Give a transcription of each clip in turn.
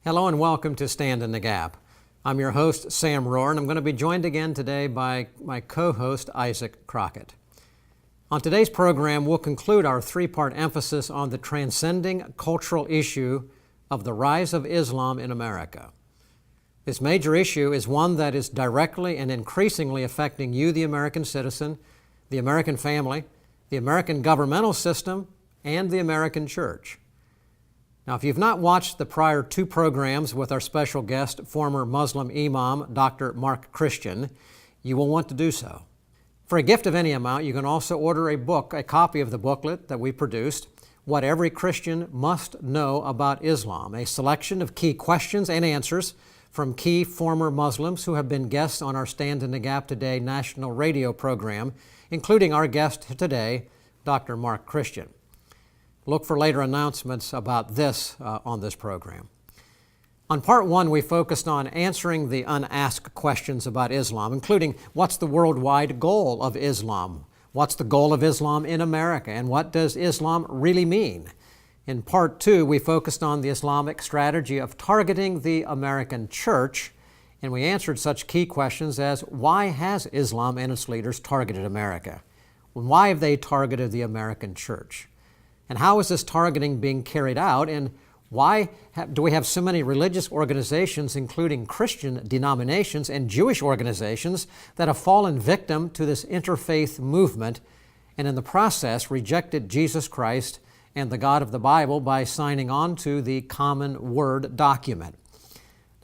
Hello and welcome to Stand in the Gap. I'm your host, Sam Rohrer, and I'm going to be joined again today by my co-host, Isaac Crockett. On today's program, we'll conclude our three-part emphasis on the transcending cultural issue of the rise of Islam in America. This major issue is one that is directly and increasingly affecting you, the American citizen, the American family, the American governmental system, and the American church. Now, if you've not watched the prior two programs with our special guest, former Muslim Imam, Dr. Mark Christian, you will want to do so. For a gift of any amount, you can also order a copy of the booklet that we produced, What Every Christian Must Know About Islam, a selection of key questions and answers from key former Muslims who have been guests on our Stand in the Gap Today national radio program, including our guest today, Dr. Mark Christian. Look for later announcements about this on this program. On part one, we focused on answering the unasked questions about Islam, including what's the worldwide goal of Islam? What's the goal of Islam in America? And what does Islam really mean? In part two, we focused on the Islamic strategy of targeting the American church, and we answered such key questions as why has Islam and its leaders targeted America? Why have they targeted the American church? And how is this targeting being carried out? And why do we have so many religious organizations, including Christian denominations and Jewish organizations, that have fallen victim to this interfaith movement and in the process rejected Jesus Christ and the God of the Bible by signing on to the Common Word document?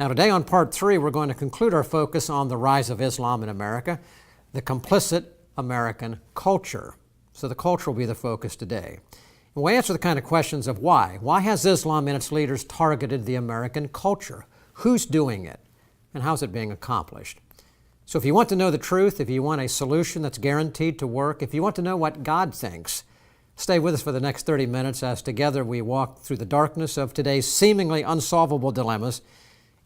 Now today on part three, we're going to conclude our focus on the rise of Islam in America, the complicit American culture. So the culture will be the focus today. We'll answer the kind of questions of why. Why has Islam and its leaders targeted the American culture? Who's doing it? And how's it being accomplished? So if you want to know the truth, if you want a solution that's guaranteed to work, if you want to know what God thinks, stay with us for the next 30 minutes as together we walk through the darkness of today's seemingly unsolvable dilemmas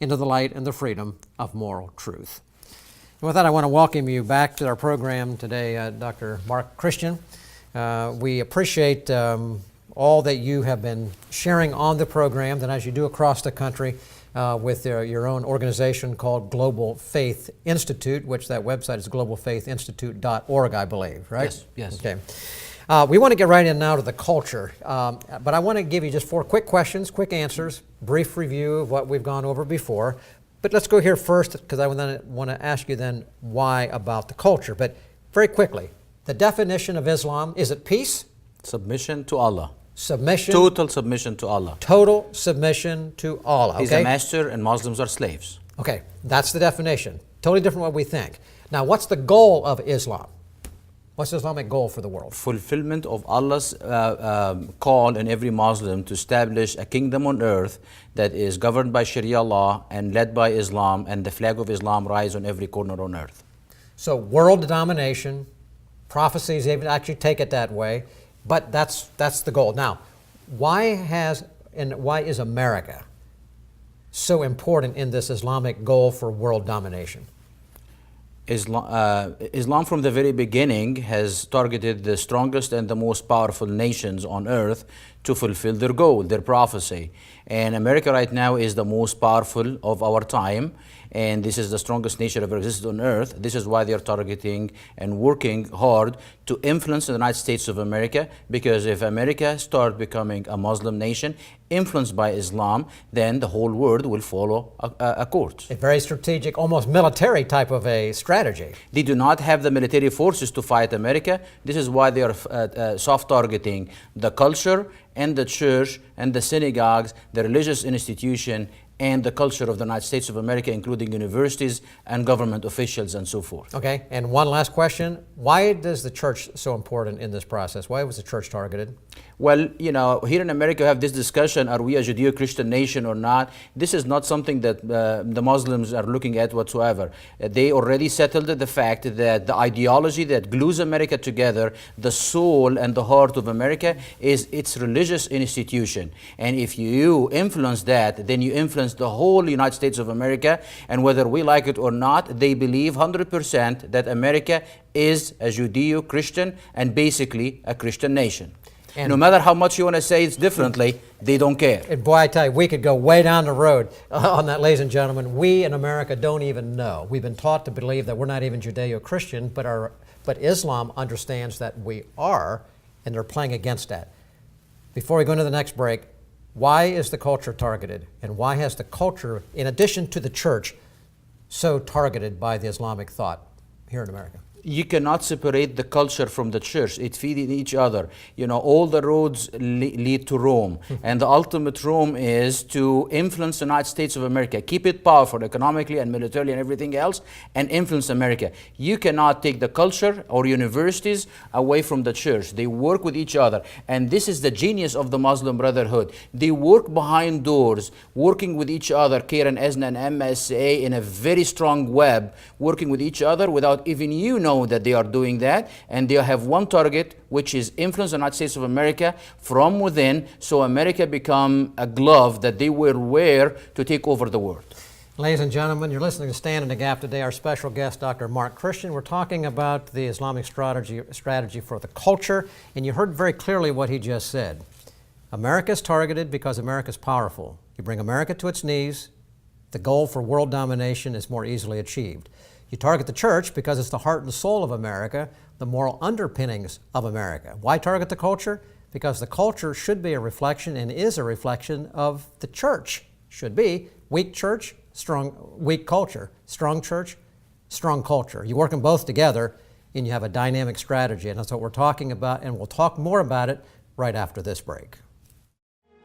into the light and the freedom of moral truth. And with that, I want to welcome you back to our program today, Dr. Mark Christian. We appreciate all that you have been sharing on the program, and as you do across the country with your own organization called Global Faith Institute, which that website is globalfaithinstitute.org, I believe, right? Yes. Okay. We want to get right in now to the culture, but I want to give you just 4 quick questions, quick answers, brief review of what we've gone over before. But let's go here first, because I want to ask you then why about the culture. But very quickly, the definition of Islam, is it peace? Submission to Allah. Submission. Total submission to Allah. Total submission to Allah. He's a master and Muslims are slaves. Okay, that's the definition. Totally different what we think. Now, what's the goal of Islam? What's the Islamic goal for the world? Fulfillment of Allah's call in every Muslim to establish a kingdom on earth that is governed by Sharia law and led by Islam, and the flag of Islam rise on every corner on earth. So world domination, prophecies even actually take it that way, but that's the goal. Now, why is America so important in this Islamic goal for world domination? Islam from the very beginning has targeted the strongest and the most powerful nations on earth to fulfill their goal, their prophecy. And America right now is the most powerful of our time, and this is the strongest nation ever existed on earth. This is why they are targeting and working hard to influence the United States of America, because if America starts becoming a Muslim nation influenced by Islam, then the whole world will follow a course. A very strategic, almost military type of a strategy. They do not have the military forces to fight America. This is why they are soft targeting the culture and the church and the synagogues, the religious institution, and the culture of the United States of America, including universities and government officials and so forth. Okay, and one last question. Why is the church so important in this process? Why was the church targeted? Well, here in America we have this discussion, are we a Judeo-Christian nation or not? This is not something that the Muslims are looking at whatsoever. They already settled the fact that the ideology that glues America together, the soul and the heart of America, is its religious institution. And if you influence that, then you influence the whole United States of America, and whether we like it or not, they believe 100% that America is a Judeo-Christian and basically a Christian nation. And no matter how much you want to say it's differently, they don't care. And boy, I tell you, we could go way down the road on that, ladies and gentlemen. We in America don't even know. We've been taught to believe that we're not even Judeo-Christian, but Islam understands that we are, and they're playing against that. Before we go into the next break, why is the culture targeted? And why has the culture, in addition to the church, so targeted by the Islamic thought here in America? You cannot separate the culture from the church. It feeds each other. You know, all the roads lead to Rome. And the ultimate Rome is to influence the United States of America, keep it powerful economically and militarily and everything else, and influence America. You cannot take the culture or universities away from the church. They work with each other. And this is the genius of the Muslim Brotherhood. They work behind doors, working with each other, Karen, Esna, and MSA, in a very strong web, working with each other without even you know that they are doing that, and they have one target, which is influence the United States of America from within, so America become a glove that they will wear to take over the world. Ladies and gentlemen, you're listening to Stand in the Gap today. Our special guest, Dr. Mark Christian. We're talking about the Islamic strategy for the culture, and you heard very clearly what he just said. America is targeted because America is powerful. You bring America to its knees, the goal for world domination is more easily achieved. You target the church because it's the heart and soul of America, the moral underpinnings of America. Why target the culture? Because the culture should be a reflection and is a reflection of the church. Should be. Weak church, weak culture. Strong church, strong culture. You work them both together and you have a dynamic strategy, and that's what we're talking about, and we'll talk more about it right after this break.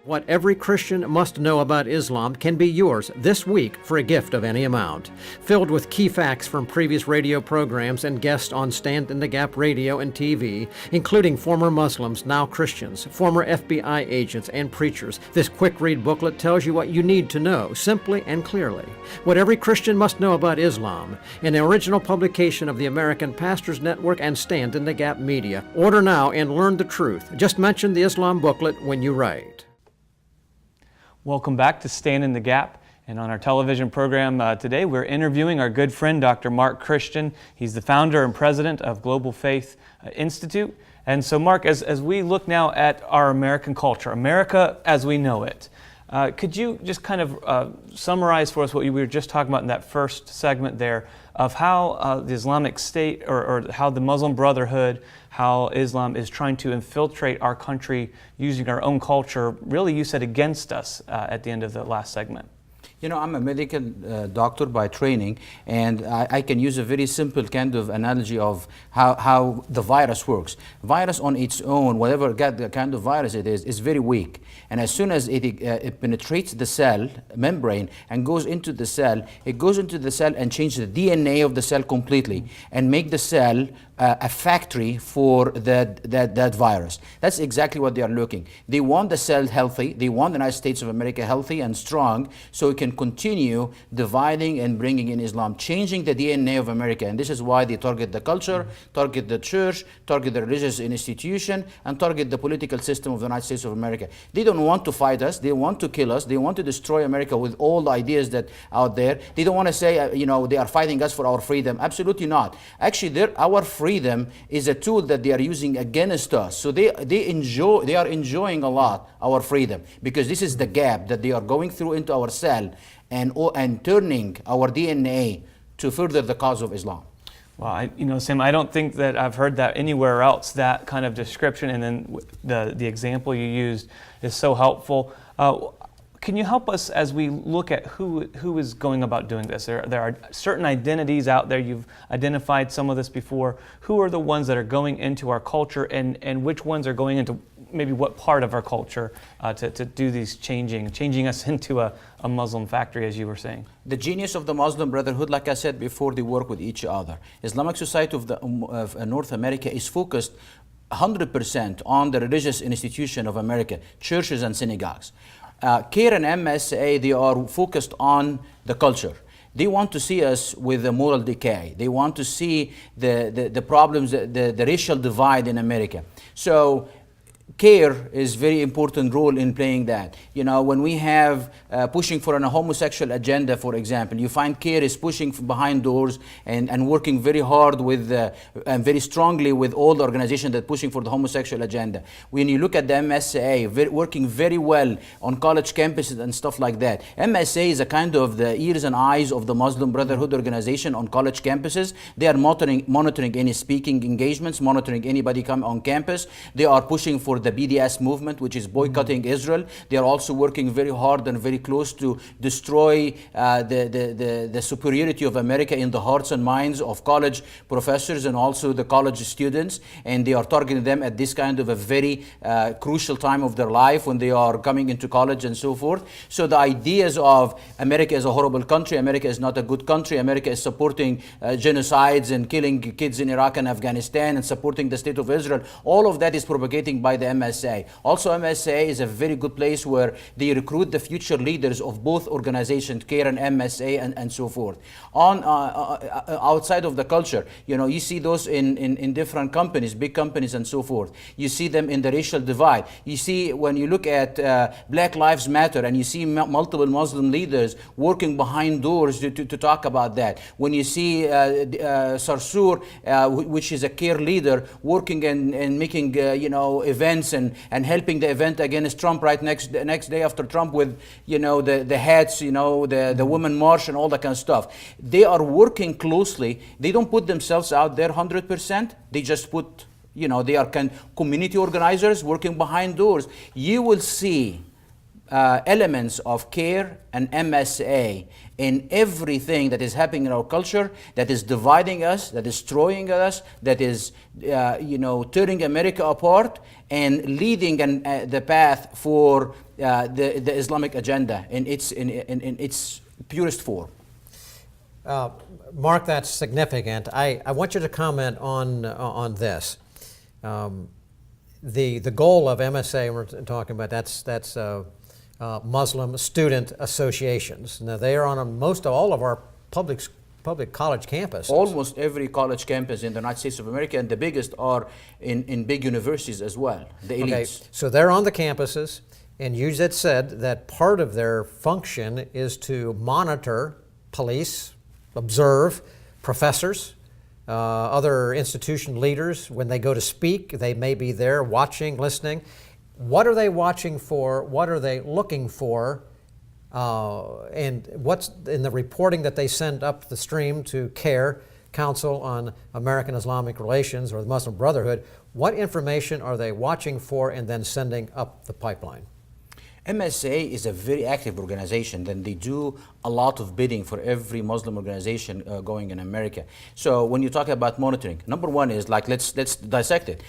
What every Christian must know about Islam can be yours this week for a gift of any amount. Filled with key facts from previous radio programs and guests on Stand in the Gap radio and TV, including former Muslims, now Christians, former FBI agents, and preachers, this quick read booklet tells you what you need to know, simply and clearly. What every Christian must know about Islam, an original publication of the American Pastors Network and Stand in the Gap Media. Order now and learn the truth. Just mention the Islam booklet when you write. Welcome back to Stand in the Gap. And on our television program today, we're interviewing our good friend, Dr. Mark Christian. He's the founder and president of Global Faith Institute. And so, Mark, as we look now at our American culture, America as we know it, could you just kind of summarize for us what we were just talking about in that first segment there of how the Islamic State or how the Muslim Brotherhood, how Islam is trying to infiltrate our country using our own culture, really you said against us at the end of the last segment? You know, I'm a medical doctor by training, and I can use a very simple kind of analogy of how the virus works. Virus on its own, whatever kind of virus it is very weak. And as soon as it penetrates the cell membrane and goes into the cell, it goes into the cell and changes the DNA of the cell completely and make the cell a factory for that virus. That's exactly what they are looking. They want the cell healthy. They want the United States of America healthy and strong, so it can continue dividing and bringing in Islam, changing the DNA of America. And this is why they target the culture, target the church, target the religious institution, and target the political system of the United States of America. They don't want to fight us. They want to kill us. They want to destroy America with all the ideas that out there. They don't want to say, they are fighting us for our freedom. Absolutely not. Actually, our freedom is a tool that they are using against us. So they are enjoying a lot our freedom, because this is the gap that they are going through into our cell and turning our DNA to further the cause of Islam. Well, Sam, I don't think that I've heard that anywhere else, that kind of description, and then the example you used is so helpful. Can you help us as we look at who is going about doing this? There are certain identities out there. You've identified some of this before. Who are the ones that are going into our culture, and which ones are going into maybe what part of our culture to do these changing us into a Muslim factory, as you were saying? The genius of the Muslim Brotherhood, like I said before, they work with each other. Islamic Society of North America is focused 100% on the religious institution of America, churches and synagogues. CARE and MSA, they are focused on the culture. They want to see us with the moral decay. They want to see the problems, the racial divide in America. So care is very important role in playing that. You know, when we have pushing for a homosexual agenda, for example, you find care is pushing behind doors and working very hard with and very strongly with all the organizations that pushing for the homosexual agenda. When you look at the MSA, working very well on college campuses and stuff like that. MSA is a kind of the ears and eyes of the Muslim Brotherhood organization on college campuses. They are monitoring any speaking engagements, monitoring anybody come on campus. They are pushing for the BDS movement, which is boycotting Israel. They are also working very hard and very close to destroy the superiority of America in the hearts and minds of college professors and also the college students. And they are targeting them at this kind of a very crucial time of their life when they are coming into college and so forth. So the ideas of America is a horrible country, America is not a good country, America is supporting genocides and killing kids in Iraq and Afghanistan and supporting the state of Israel, all of that is propagating by the MSA. Also, MSA is a very good place where they recruit the future leaders of both organizations, CARE and MSA and so forth. On outside of the culture, you know, you see those in different companies, big companies and so forth. You see them in the racial divide. You see when you look at Black Lives Matter and you see multiple Muslim leaders working behind doors to talk about that. When you see Sarsour, which is a CARE leader, working and making you know, events and helping the event against Trump right next day after Trump with, you know, the hats, you know, the women march and all that kind of stuff. They are working closely. They don't put themselves out there 100%. They just put, you know, they are community organizers working behind doors. You will see elements of CARE and MSA in everything that is happening in our culture, that is dividing us, that is destroying us, that is, you know, tearing America apart and leading the path for the Islamic agenda in its purest form. Mark, that's significant. I want you to comment on this. The goal of MSA we're talking about, that's Muslim student associations. Now they are on most of all of our public college campuses. Almost every college campus in the United States of America, and the biggest are in big universities as well, the elites. Okay, so they're on the campuses, and you just said that part of their function is to monitor, police, observe professors, other institution leaders. When they go to speak, they may be there watching, listening. What are they watching for? What are they looking for? And what's in the reporting that they send up the stream to CARE, Council on American Islamic Relations, or the Muslim Brotherhood? What information are they watching for and then sending up the pipeline? MSA is a very active organization, and they do a lot of bidding for every Muslim organization going in America. So when you talk about monitoring, number one is, like, let's dissect it.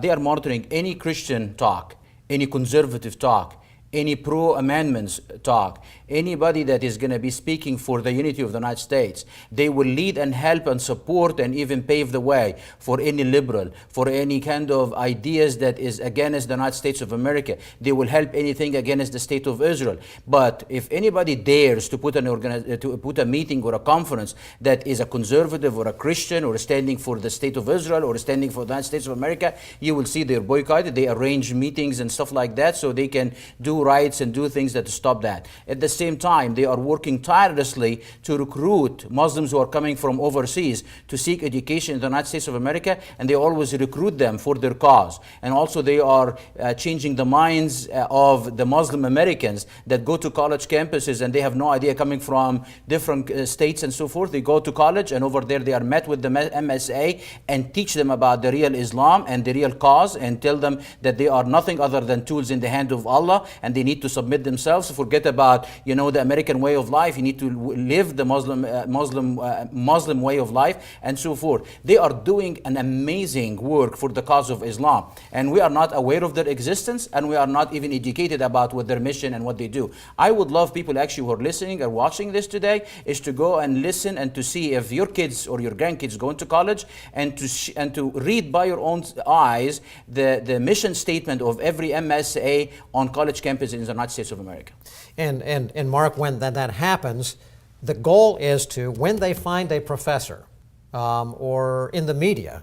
They are monitoring any Christian talk, any conservative talk, any pro-amendments talk, anybody that is going to be speaking for the unity of the United States. They will lead and help and support and even pave the way for any liberal, for any kind of ideas that is against the United States of America. They will help anything against the state of Israel. But if anybody dares to put a meeting or a conference that is a conservative or a Christian or standing for the state of Israel or standing for the United States of America, you will see they're boycotted. They arrange meetings and stuff like that so they can do rights and do things that stop that. At the same time, they are working tirelessly to recruit Muslims who are coming from overseas to seek education in the United States of America, and they always recruit them for their cause. And also they are changing the minds of the Muslim Americans that go to college campuses and they have no idea, coming from different states and so forth. They go to college and over there they are met with the MSA and teach them about the real Islam and the real cause, and tell them that they are nothing other than tools in the hand of Allah, and they need to submit themselves. Forget about, you know, the American way of life. You need to live the Muslim way of life and so forth. They are doing an amazing work for the cause of Islam, and we are not aware of their existence, and we are not even educated about what their mission and what they do. I would love people actually who are listening or watching this today is to go and listen and to see if your kids or your grandkids go into college, and to read by your own eyes the mission statement of every MSA on college campuses in the United States of America. And Mark, when that happens, the goal is to, when they find a professor or in the media,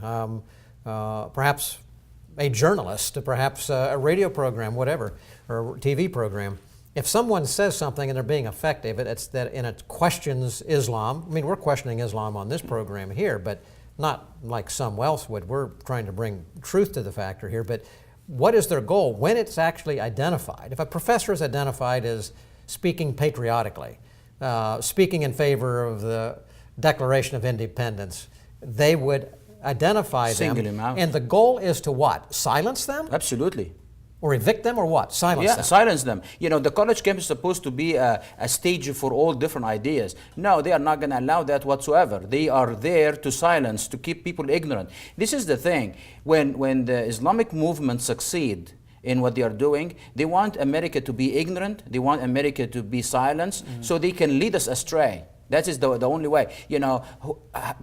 perhaps a journalist, perhaps a radio program, whatever, or a TV program, if someone says something and they're being effective, and it questions Islam. I mean, we're questioning Islam on this program here, but not like some else would. We're trying to bring truth to the factor here. But what is their goal when it's actually identified? If a professor is identified as speaking patriotically, speaking in favor of the Declaration of Independence, they would identify Single them. him out. And the goal is to what? Silence them? Absolutely. Or evict them, or what? Silence Yeah, them. silence them. You know, the college campus is supposed to be a stage for all different ideas. No, they are not going to allow that whatsoever. They are there to silence, to keep people ignorant. This is the thing. When the Islamic movement succeed in what they are doing, they want America to be ignorant. They want America to be silenced, so they can lead us astray. That is the only way. You know,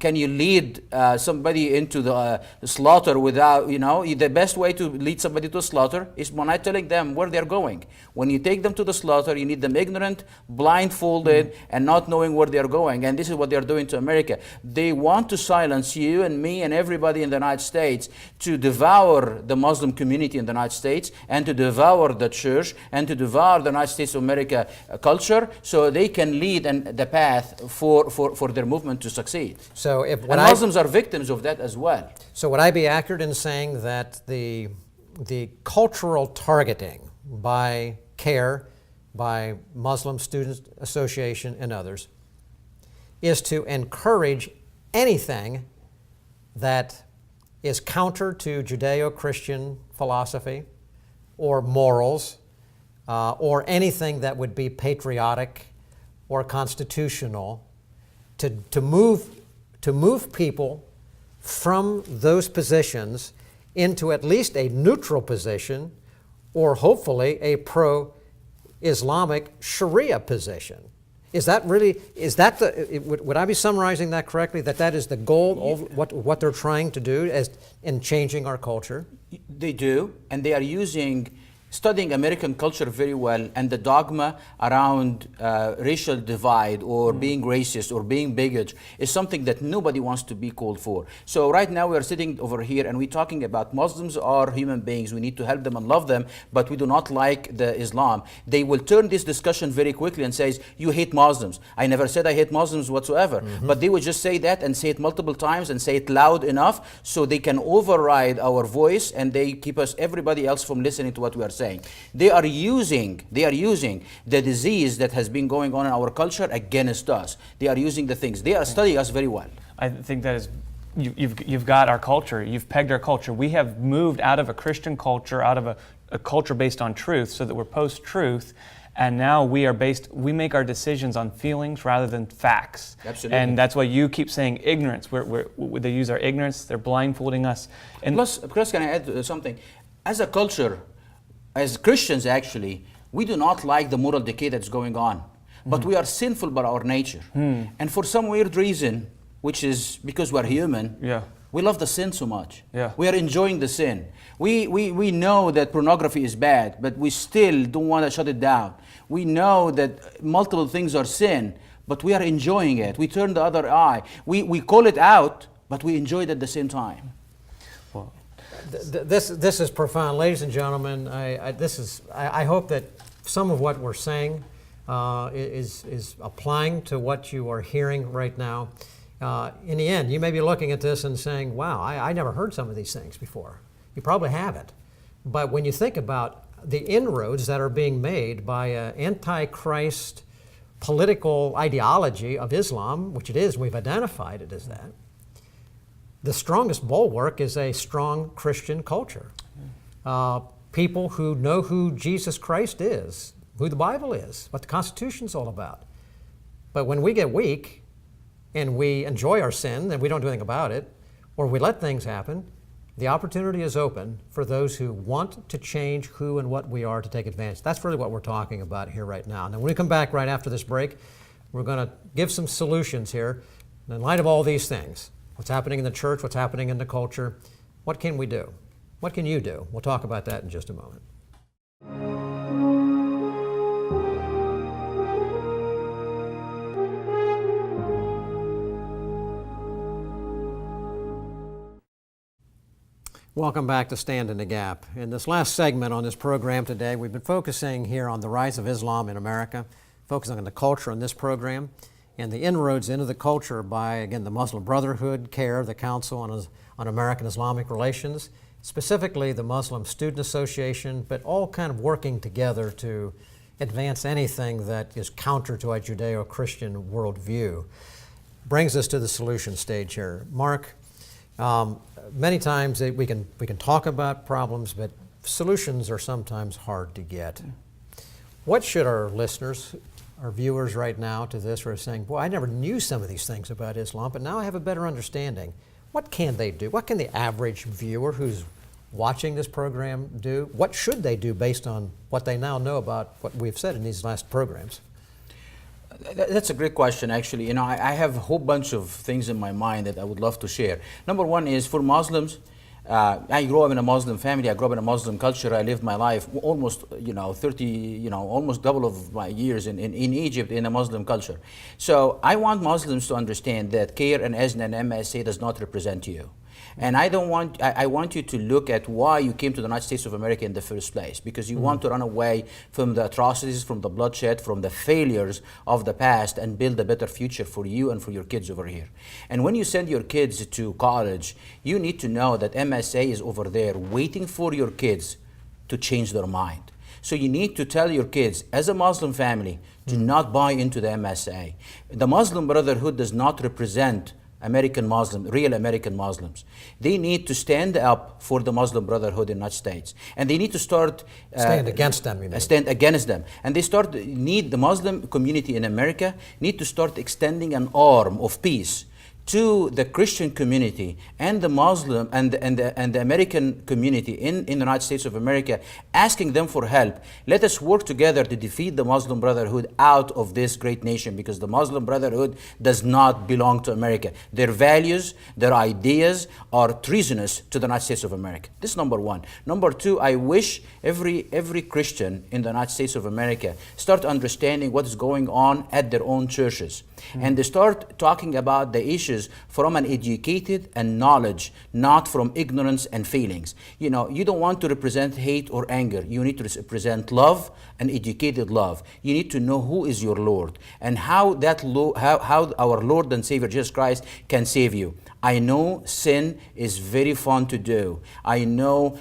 can you lead somebody into the slaughter without, you know, the best way to lead somebody to slaughter is by not telling them where they're going. When you take them to the slaughter, you need them ignorant, blindfolded, and not knowing where they're going. And this is what they're doing to America. They want to silence you and me and everybody in the United States, to devour the Muslim community in the United States, and to devour the church, and to devour the United States of America culture, so they can lead the path for their movement to succeed. So if And Muslims are victims of that as well. So would I be accurate in saying that the cultural targeting by CARE, by Muslim Students Association and others, is to encourage anything that is counter to Judeo-Christian philosophy or morals, or anything that would be patriotic or constitutional, to move people from those positions into at least a neutral position, or hopefully a pro-Islamic Sharia position? Would I be summarizing that correctly, that is the goal of what they're trying to do in changing our culture? They do, and they are studying American culture very well, and the dogma around racial divide or being racist or being bigot is something that nobody wants to be called for. So right now we are sitting over here and we're talking about Muslims are human beings. We need to help them and love them, but we do not like the Islam. They will turn this discussion very quickly and says, you hate Muslims. I never said I hate Muslims whatsoever. But they would just say that and say it multiple times and say it loud enough so they can override our voice, and they keep everybody else from listening to what we are saying. They are using the disease that has been going on in our culture against us. They are using the things. They are studying us very well. I think that is, you've got our culture. You've pegged our culture. We have moved out of a Christian culture, out of a culture based on truth, so that we're post-truth. And now we make our decisions on feelings rather than facts. Absolutely. And that's why you keep saying ignorance. They use our ignorance. They're blindfolding us. And Plus, can I add something? As a culture, as Christians actually, we do not like the moral decay that's going on. But we are sinful by our nature. And for some weird reason, which is because we're human, we love the sin so much. We are enjoying the sin. We know that pornography is bad, but we still don't want to shut it down. We know that multiple things are sin, but we are enjoying it. We turn the other eye. We call it out, but we enjoy it at the same time. This is profound, ladies and gentlemen. I hope that some of what we're saying is applying to what you are hearing right now. In the end, you may be looking at this and saying, "Wow, I never heard some of these things before." You probably haven't, but when you think about the inroads that are being made by an anti-Christ political ideology of Islam, which it is, we've identified it as that. The strongest bulwark is a strong Christian culture. People who know who Jesus Christ is, who the Bible is, what the Constitution's all about. But when we get weak and we enjoy our sin and we don't do anything about it, or we let things happen, the opportunity is open for those who want to change who and what we are to take advantage. That's really what we're talking about here right now. Now, when we come back right after this break, we're going to give some solutions here in light of all these things. What's happening in the church, what's happening in the culture. What can we do? What can you do? We'll talk about that in just a moment. Welcome back to Stand in the Gap. In this last segment on this program today, we've been focusing here on the rise of Islam in America, focusing on the culture in this program, and the inroads into the culture by, again, the Muslim Brotherhood, CARE, the Council on American Islamic Relations, specifically the Muslim Student Association, but all kind of working together to advance anything that is counter to a Judeo-Christian worldview. Brings us to the solution stage here. Mark, many times we can talk about problems, but solutions are sometimes hard to get. What should our listeners, our viewers right now to this who are saying, boy, I never knew some of these things about Islam, but now I have a better understanding. What can they do? What can the average viewer who's watching this program do? What should they do based on what they now know about what we've said in these last programs? That's a great question, actually. You know, I have a whole bunch of things in my mind that I would love to share. Number one is for Muslims. I grew up in a Muslim family. I grew up in a Muslim culture. I lived my life almost, 30, almost double of my years in Egypt in a Muslim culture. So I want Muslims to understand that CARE and ESNA and MSA does not represent you. And I want you to look at why you came to the United States of America in the first place, because you want to run away from the atrocities, from the bloodshed, from the failures of the past, and build a better future for you and for your kids over here. And when you send your kids to college, you need to know that MSA is over there waiting for your kids to change their mind. So you need to tell your kids, as a Muslim family, do not buy into the MSA. The Muslim Brotherhood does not represent real American Muslims. They need to stand up for the Muslim Brotherhood in the United States. And they need to start... stand against them, you mean? Stand against them. And the Muslim community in America need to start extending an arm of peace to the Christian community and the Muslim and the American community in the United States of America, asking them for help. Let us work together to defeat the Muslim Brotherhood out of this great nation, because the Muslim Brotherhood does not belong to America. Their values, their ideas are treasonous to the United States of America. This is number one. Number two, I wish every Christian in the United States of America start understanding what is going on at their own churches. And they start talking about the issues from an educated and knowledge, not from ignorance and feelings. You don't want to represent hate or anger. You need to represent love and educated love. You need to know who is your Lord and how our Lord and Savior Jesus Christ can save you. I know sin is very fun to do. I know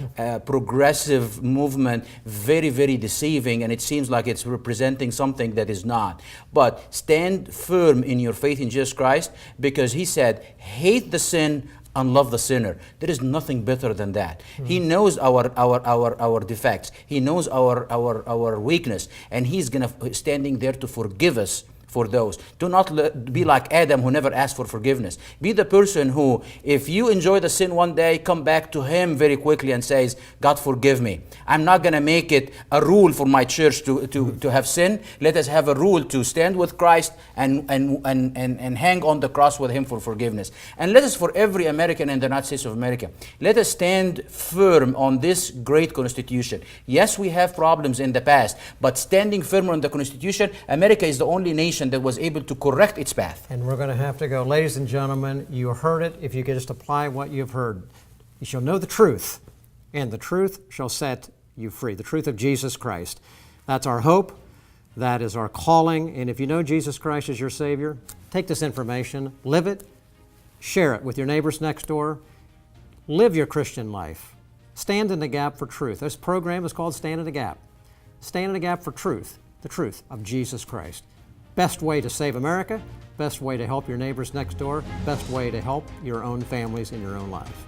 progressive movement very, very deceiving, and it seems like it's representing something that is not. But stand firm in your faith in Jesus Christ, because He said, hate the sin and love the sinner. There is nothing better than that. He knows our defects. He knows our weakness, and He's standing there to forgive us for those. Do not be like Adam, who never asked for forgiveness. Be the person who, if you enjoy the sin one day, come back to Him very quickly and says, God, forgive me. I'm not going to make it a rule for my church to have sin. Let us have a rule to stand with Christ and hang on the cross with Him for forgiveness. And let us, for every American in the United States of America, let us stand firm on this great Constitution. Yes, we have problems in the past, but standing firm on the Constitution, America is the only nation that was able to correct its path. And we're going to have to go. Ladies and gentlemen, you heard it. If you could just apply what you've heard, you shall know the truth, and the truth shall set you free. The truth of Jesus Christ. That's our hope. That is our calling. And if you know Jesus Christ as your Savior, take this information, live it, share it with your neighbors next door. Live your Christian life. Stand in the gap for truth. This program is called Stand in the Gap. Stand in the gap for truth, the truth of Jesus Christ. Best way to save America, best way to help your neighbors next door, best way to help your own families in your own life.